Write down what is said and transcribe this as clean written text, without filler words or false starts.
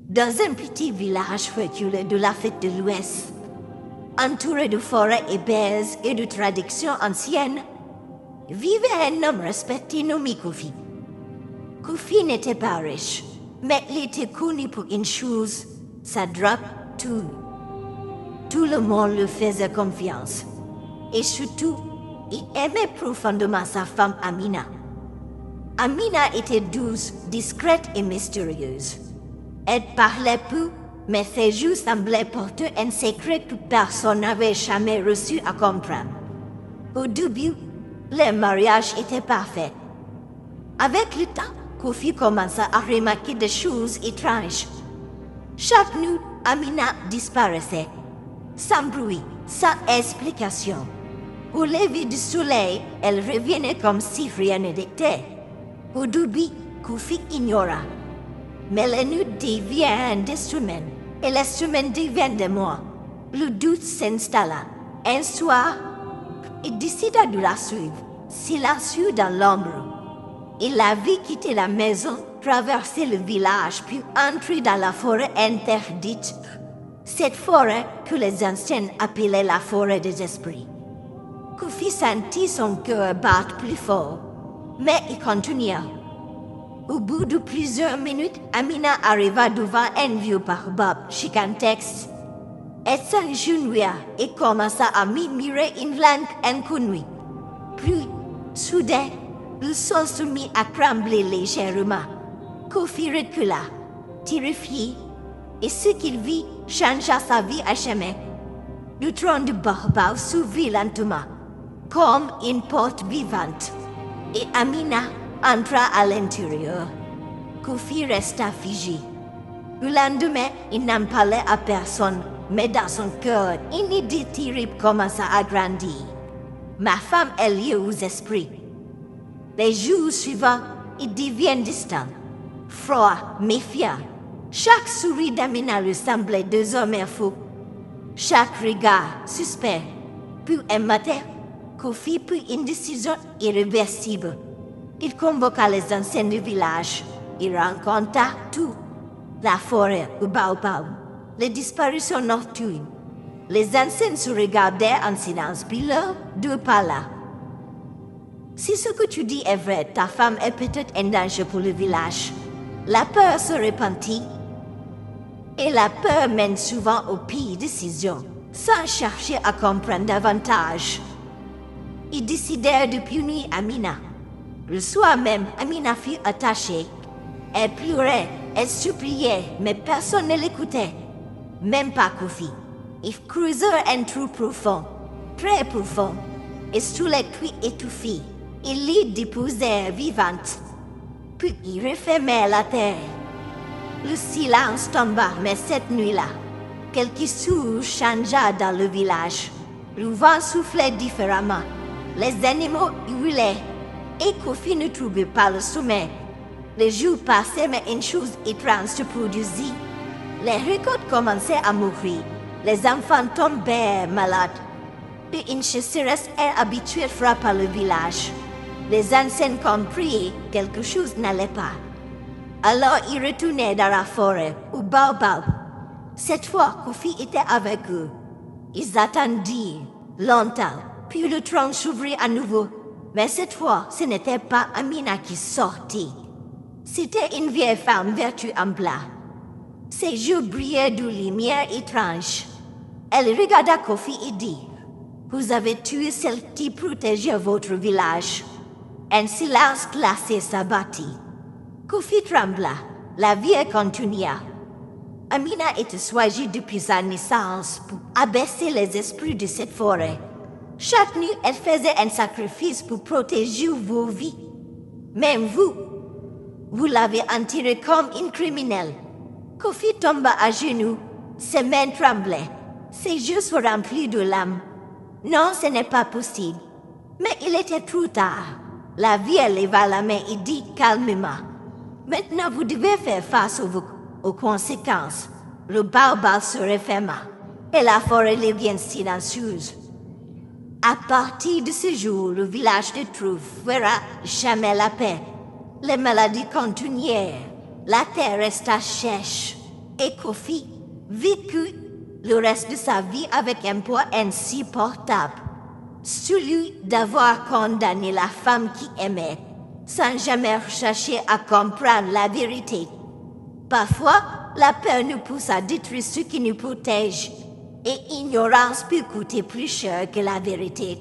Dans un petit village reculé de l'Afrique de l'Ouest, entouré de forêts épaisses et de traditions anciennes, vivait un homme respecté nommé Kofi. Kofi n'était pas riche, mais il était connu pour une chose, sa droiture. Tout le monde lui faisait confiance. Et surtout, il aimait profondément sa femme Amina. Amina était douce, discrète et mystérieuse. Elle parlait peu, mais ses yeux semblaient porter un secret que personne n'avait jamais reçu à comprendre. Au début, le mariage était parfait. Avec le temps, Kofi commença à remarquer des choses étranges. Chaque nuit, Amina disparaissait, sans bruit, sans explication. Au lever du soleil, elle revenait comme si rien n'était. Au début, Kofi ignora. Mais la nuit devient un instrument, et l'instrument devient de moi. Le doute s'installa. Un soir, il décida de la suivre, silencieux dans l'ombre. Il la vit quitter la maison, traverser le village, puis entrer dans la forêt interdite. Cette forêt que les anciens appelaient la forêt des esprits. Kofi sentit son cœur battre plus fort, mais il continua. Au bout de plusieurs minutes, Amina arriva devant un vieux baobab gigantesque. Elle s'agenouilla et commença à murmurer une langue inconnue. Puis, soudain, le sol se mit à trembler légèrement. Kofi recula, terrifié, et ce qu'il vit changea sa vie à jamais. Le tronc du baobab s'ouvrit lentement, comme une porte vivante, et Amina entra à l'intérieur. Kofi resta figé. Le lendemain, il n'en parlait à personne, mais dans son cœur, une idée terrible commença à grandir. Ma femme est liée aux esprits. Les jours suivants, il devient distant, froid, méfiant. Chaque sourire d'Amina lui semblait désormais faux. Chaque regard suspect. Puis un matin, Kofi prit une décision irréversible. Il convoqua les anciens du village. Il raconta tout. La forêt, le baobab, les disparitions nocturnes. Les anciens se regardaient en silence, puis l'un d'eux parla. Si ce que tu dis est vrai, ta femme est peut-être un danger pour le village. La peur se répandit. Et la peur mène souvent aux pires décisions, sans chercher à comprendre davantage. Ils décidèrent de punir Amina. Le soir même, Amina fut attachée. Elle pleurait, elle suppliait, mais personne ne l'écoutait. Même pas Kofi. Ils creusèrent un trou profond, très profond, et sous les cuits étouffés, ils l'y déposèrent vivante. Puis ils refermèrent la terre. Le silence tomba, mais cette nuit-là, quelque chose changea dans le village. Le vent soufflait différemment. Les animaux hurlaient. Et Kofi ne trouvait pas le sommeil. Les jours passaient, mais une chose étrange se produisit. Les récoltes commençaient à mourir. Les enfants tombèrent malades. Puis une chasseresse inhabituelle frappa le village. Les anciens comprirent que quelque chose n'allait pas. Alors ils retournèrent dans la forêt, au baobab. Cette fois, Kofi était avec eux. Ils attendirent longtemps, puis le tronc s'ouvrit à nouveau. Mais cette fois, ce n'était pas Amina qui sortit. C'était une vieille femme vêtue en blanc. Ses yeux brillaient de lumière étrange. Elle regarda Kofi et dit, « Vous avez tué celle qui protégeait votre village. » Un silence glacé s'abattit. Kofi trembla. La vieille continua. Amina était choisie depuis sa naissance pour abaisser les esprits de cette forêt. Chaque nuit, elle faisait un sacrifice pour protéger vos vies. Même vous l'avez enterrée comme une criminelle. Kofi tomba à genoux. Ses mains tremblaient. Ses yeux se remplis de larmes. Non, ce n'est pas possible. Mais il était trop tard. La vieille leva la main et dit calmement, « Maintenant, vous devez faire face aux conséquences. » Le baobab se referma et la forêt devient silencieuse. À partir de ce jour, le village ne trouvera jamais la paix. Les maladies continuèrent. La terre resta sèche. Et Kofi vécut le reste de sa vie avec un poids insupportable, celui d'avoir condamné la femme qui aimait, sans jamais chercher à comprendre la vérité. Parfois, la peur nous pousse à détruire ce qui nous protège, et ignorance peut coûter plus cher que la vérité.